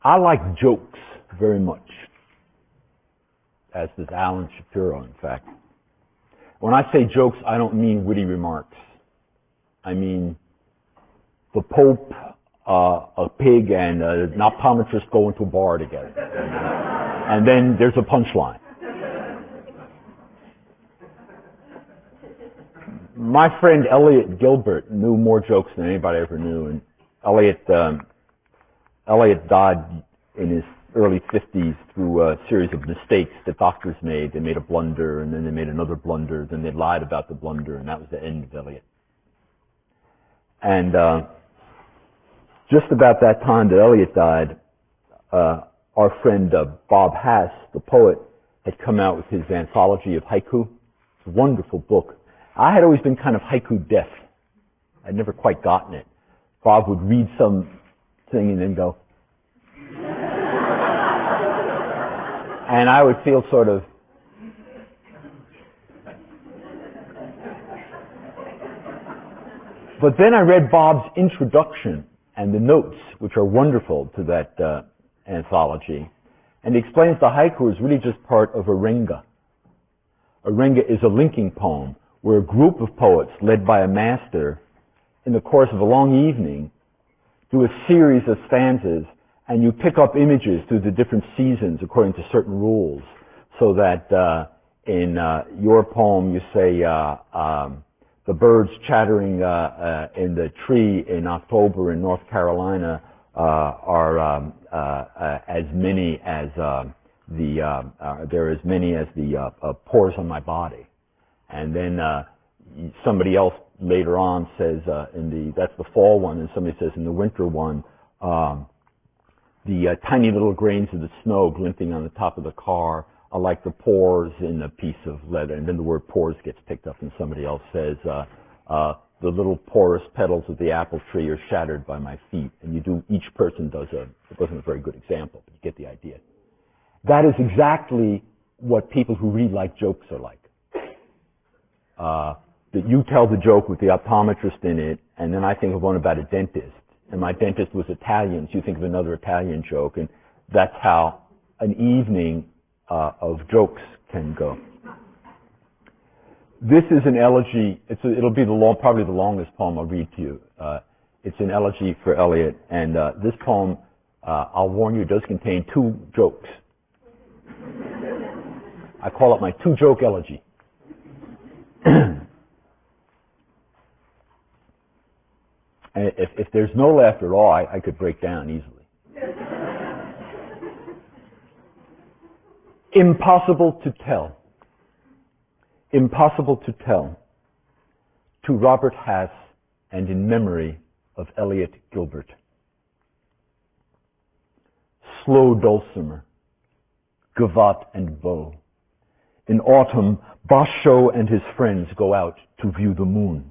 I like jokes very much, as does Alan Shapiro, in fact. When I say jokes, I don't mean witty remarks. I mean the Pope, a pig, and an optometrist go into a bar together. And then there's a punchline. My friend Elliot Gilbert knew more jokes than anybody ever knew, and Elliot died in his early 50s through a series of mistakes that doctors made. They made a blunder, and then they made another blunder, then they lied about the blunder, and that was the end of Elliot. And just about that time that Elliot died, our friend Bob Hass, the poet, had come out with his anthology of haiku. It's a wonderful book. I had always been kind of haiku-deaf. I'd never quite gotten it. Bob would read something and then go, and I would feel sort of, but then I read Bob's introduction and the notes, which are wonderful to that anthology, and he explains the haiku is really just part of a renga. A renga is a linking poem where a group of poets led by a master in the course of a long evening do a series of stanzas, and you pick up images through the different seasons according to certain rules, so that in your poem you say the birds chattering in the tree in October in North Carolina are as many as there are as many as the pores on my body. And then somebody else later on says that's the fall one, and somebody says in the winter one, the tiny little grains of the snow glinting on the top of the car are like the pores in a piece of leather. And then the word pores gets picked up, and somebody else says the little porous petals of the apple tree are shattered by my feet. And each person does it wasn't a very good example, but you get the idea. That is exactly what people who read like jokes are like. That you tell the joke with the optometrist in it, and then I think of one about a dentist. And my dentist was Italian, so you think of another Italian joke, and that's how an evening of jokes can go. This is an elegy. It'll be probably the longest poem I'll read to you. It's an elegy for Elliot, and this poem, I'll warn you, does contain 2 jokes. I call it my 2-joke elegy. If there's no laughter at all, I could break down easily. Impossible to tell. Impossible to tell. To Robert Hass and in memory of Elliot Gilbert. Slow dulcimer, gavotte and bow. In autumn, Basho and his friends go out to view the moon.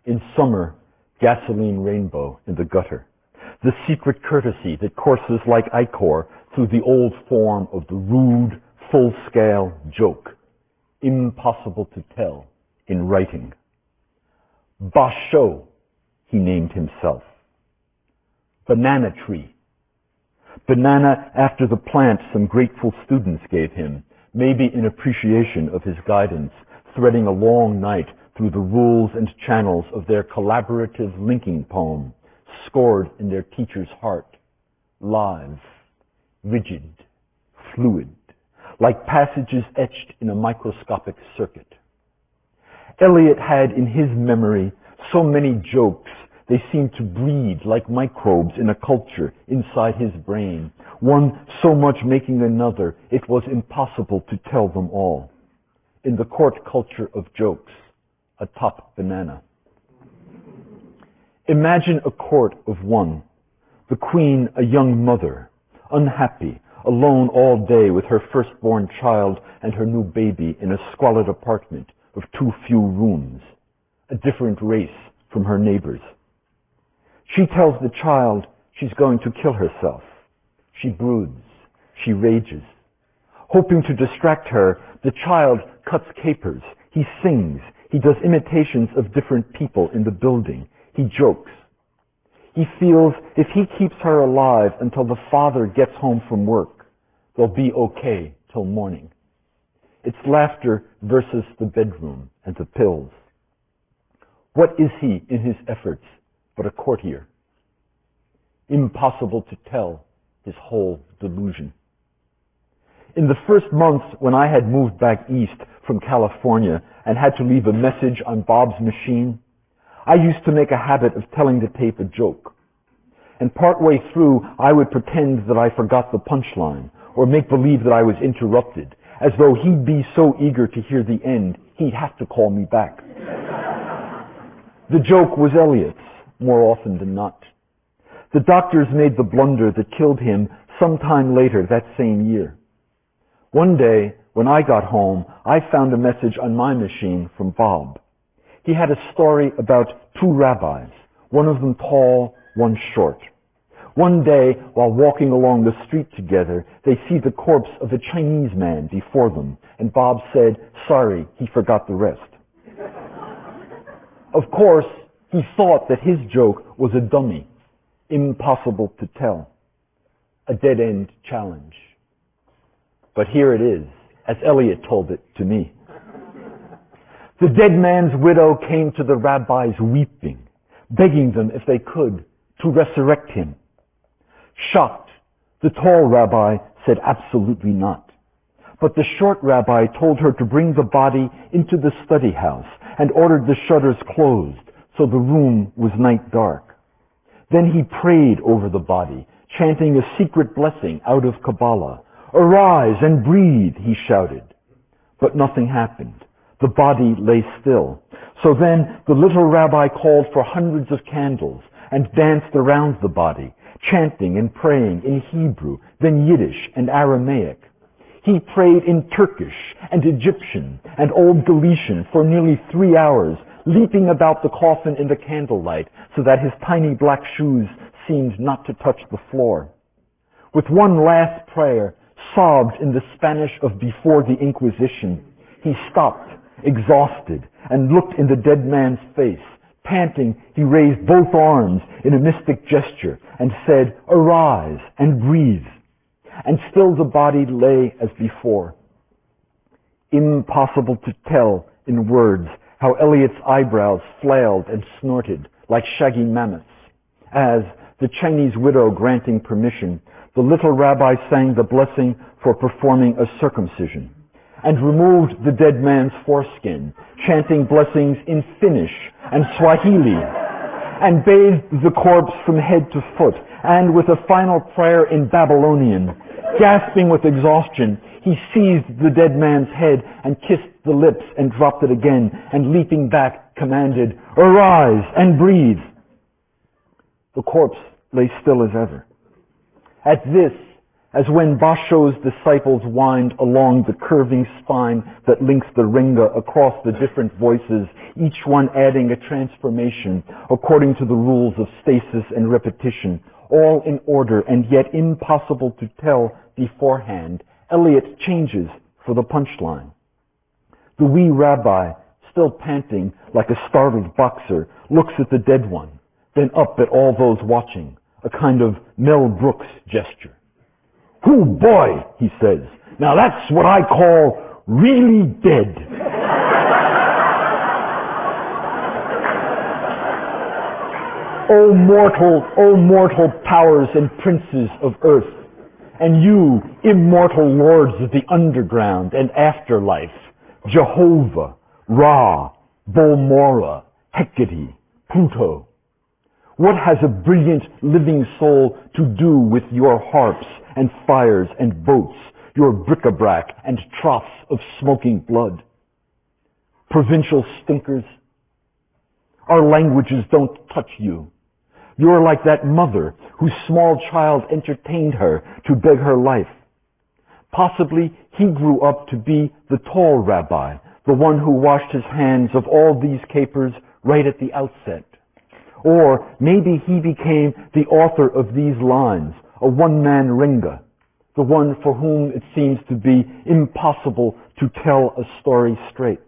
In summer, gasoline rainbow in the gutter. The secret courtesy that courses like ichor through the old form of the rude, full-scale joke. Impossible to tell in writing. Basho, he named himself. Banana tree. Banana after the plant some grateful students gave him, maybe in appreciation of his guidance, threading a long night through the rules and channels of their collaborative linking poem, scored in their teacher's heart, live, rigid, fluid, like passages etched in a microscopic circuit. Elliot had in his memory so many jokes, they seemed to breed like microbes in a culture inside his brain, one so much making another, it was impossible to tell them all. In the court culture of jokes, a top banana. Imagine a court of one, the queen a young mother, unhappy, alone all day with her firstborn child and her new baby in a squalid apartment of too few rooms, a different race from her neighbors. She tells the child she's going to kill herself. She broods, she rages. Hoping to distract her, the child cuts capers, he sings, he does imitations of different people in the building. He jokes. He feels if he keeps her alive until the father gets home from work, they'll be okay till morning. It's laughter versus the bedroom and the pills. What is he in his efforts but a courtier? Impossible to tell his whole delusion. In the first months when I had moved back east from California and had to leave a message on Bob's machine, I used to make a habit of telling the tape a joke. And partway through, I would pretend that I forgot the punchline or make believe that I was interrupted, as though he'd be so eager to hear the end, he'd have to call me back. The joke was Elliot's, more often than not. The doctors made the blunder that killed him sometime later that same year. One day, when I got home, I found a message on my machine from Bob. He had a story about two rabbis, one of them tall, one short. One day, while walking along the street together, they see the corpse of a Chinese man before them, and Bob said, "Sorry, he forgot the rest." Of course, he thought that his joke was a dummy, impossible to tell, a dead-end challenge. But here it is, as Elliot told it to me. The dead man's widow came to the rabbis weeping, begging them, if they could, to resurrect him. Shocked, the tall rabbi said absolutely not. But the short rabbi told her to bring the body into the study house and ordered the shutters closed so the room was night dark. Then he prayed over the body, chanting a secret blessing out of Kabbalah. "Arise and breathe," he shouted. But nothing happened. The body lay still. So then the little rabbi called for hundreds of candles and danced around the body, chanting and praying in Hebrew, then Yiddish and Aramaic. He prayed in Turkish and Egyptian and Old Galician for nearly 3 hours, leaping about the coffin in the candlelight so that his tiny black shoes seemed not to touch the floor. With one last prayer, sobbed in the Spanish of before the Inquisition, he stopped, exhausted, and looked in the dead man's face. Panting, he raised both arms in a mystic gesture and said, "Arise and breathe." And still the body lay as before. Impossible to tell in words how Elliot's eyebrows flailed and snorted like shaggy mammoths, as, the Chinese widow granting permission, the little rabbi sang the blessing for performing a circumcision, and removed the dead man's foreskin, chanting blessings in Finnish and Swahili, and bathed the corpse from head to foot, and with a final prayer in Babylonian, gasping with exhaustion, he seized the dead man's head and kissed the lips and dropped it again, and leaping back, commanded, "Arise and breathe." The corpse lay still as ever. At this, as when Basho's disciples wind along the curving spine that links the renga across the different voices, each one adding a transformation according to the rules of stasis and repetition, all in order and yet impossible to tell beforehand, Elliot changes for the punchline. The wee rabbi, still panting like a startled boxer, looks at the dead one, then up at all those watching, a kind of Mel Brooks gesture. "Hoo boy," he says, "now that's what I call really dead." O mortal powers and princes of earth, and you, immortal lords of the underground and afterlife, Jehovah, Ra, Bolmora, Hecate, Chūtō. What has a brilliant living soul to do with your harps and fires and boats, your bric-a-brac and troughs of smoking blood? Provincial stinkers, our languages don't touch you. You're like that mother whose small child entertained her to beg her life. Possibly he grew up to be the tall rabbi, the one who washed his hands of all these capers right at the outset. Or maybe he became the author of these lines, a one-man renga, the one for whom it seems to be impossible to tell a story straight.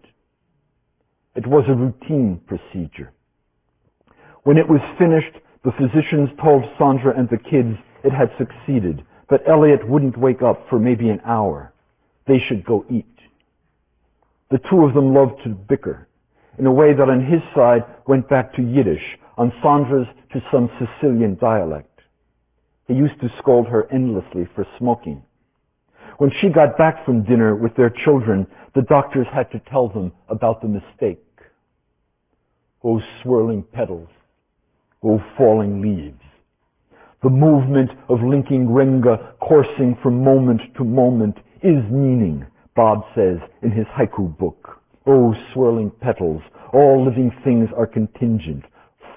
It was a routine procedure. When it was finished, The physicians told Sandra and the kids it had succeeded, but Elliot wouldn't wake up for maybe an hour. They should go eat. The two of them loved to bicker, in a way that on his side went back to Yiddish, on Sandra's to some Sicilian dialect. He used to scold her endlessly for smoking. When she got back from dinner with their children, the doctors had to tell them about the mistake. Oh, swirling petals. Oh, falling leaves. The movement of linking renga coursing from moment to moment is meaning, Bob says in his haiku book. Oh, swirling petals. All living things are contingent,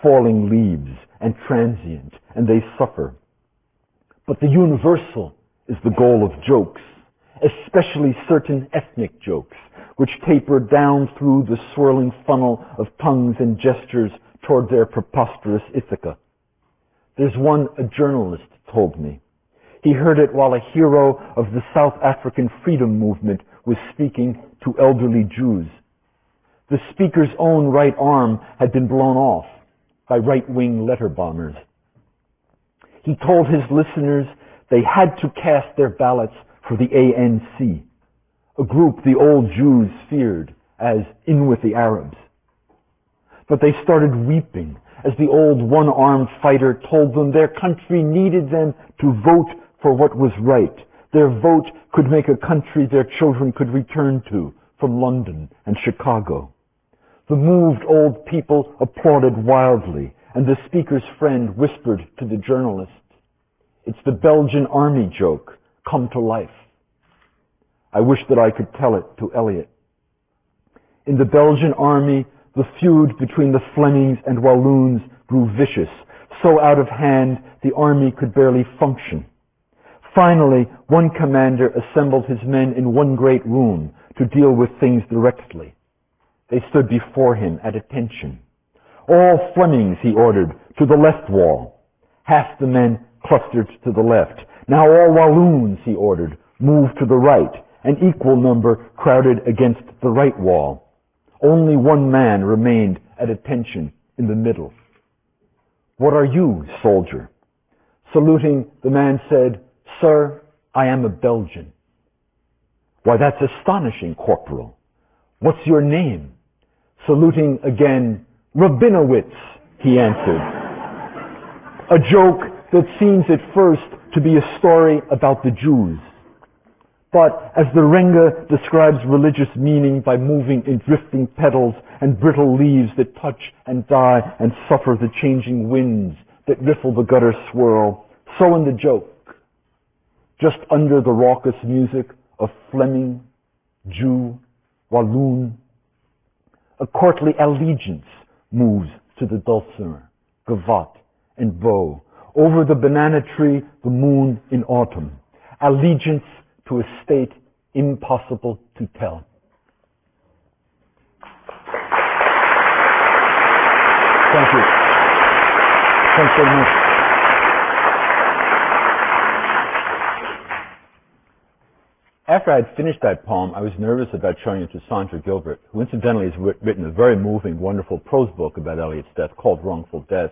falling leaves, and transient, and they suffer. But the universal is the goal of jokes, especially certain ethnic jokes, which taper down through the swirling funnel of tongues and gestures toward their preposterous Ithaca. There's one a journalist told me. He heard it while a hero of the South African freedom movement was speaking to elderly Jews. The speaker's own right arm had been blown off by right-wing letter bombers. He told his listeners they had to cast their ballots for the ANC, a group the old Jews feared as in with the Arabs. But they started weeping as the old one-armed fighter told them their country needed them to vote for what was right. Their vote could make a country their children could return to from London and Chicago. The moved old people applauded wildly, and the speaker's friend whispered to the journalist, "It's the Belgian army joke come to life." I wish that I could tell it to Elliot. In the Belgian army, the feud between the Flemings and Walloons grew vicious, so out of hand the army could barely function. Finally, one commander assembled his men in one great room to deal with things directly. They stood before him at attention. "All Flemings," he ordered, "to the left wall." Half the men clustered to the left. "Now all Walloons," he ordered, "move to the right." An equal number crowded against the right wall. Only one man remained at attention in the middle. "What are you, soldier?" Saluting, the man said, "Sir, I am a Belgian." "Why, that's astonishing, Corporal. What's your name?" Saluting again, "Rabinowitz," he answered. A joke that seems at first to be a story about the Jews. But as the renga describes religious meaning by moving in drifting petals and brittle leaves that touch and die and suffer the changing winds that riffle the gutter swirl, so in the joke, just under the raucous music of Fleming, Jew, Walloon, a courtly allegiance moves to the dulcimer, gavotte, and bow, over the banana tree, the moon in autumn, allegiance to a state impossible to tell. Thank you. Thanks very much. After I had finished that poem, I was nervous about showing it to Sandra Gilbert, who incidentally has written a very moving, wonderful prose book about Elliot's death called Wrongful Death.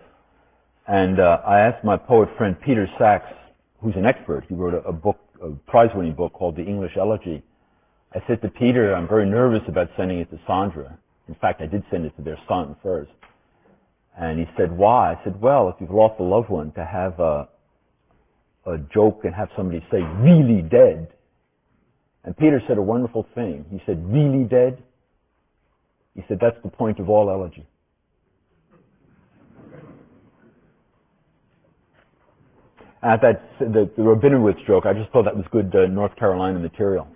And I asked my poet friend Peter Sachs, who's an expert. He wrote a book, a prize-winning book called The English Elegy. I said to Peter, "I'm very nervous about sending it to Sandra." In fact, I did send it to their son first. And he said, "Why?" I said, "Well, if you've lost a loved one, to have a joke and have somebody say, 'really dead.'" And Peter said a wonderful thing. He said, "Really dead?" He said, "That's the point of all elegy." At that, the Rabinowitz joke, I just thought that was good North Carolina material.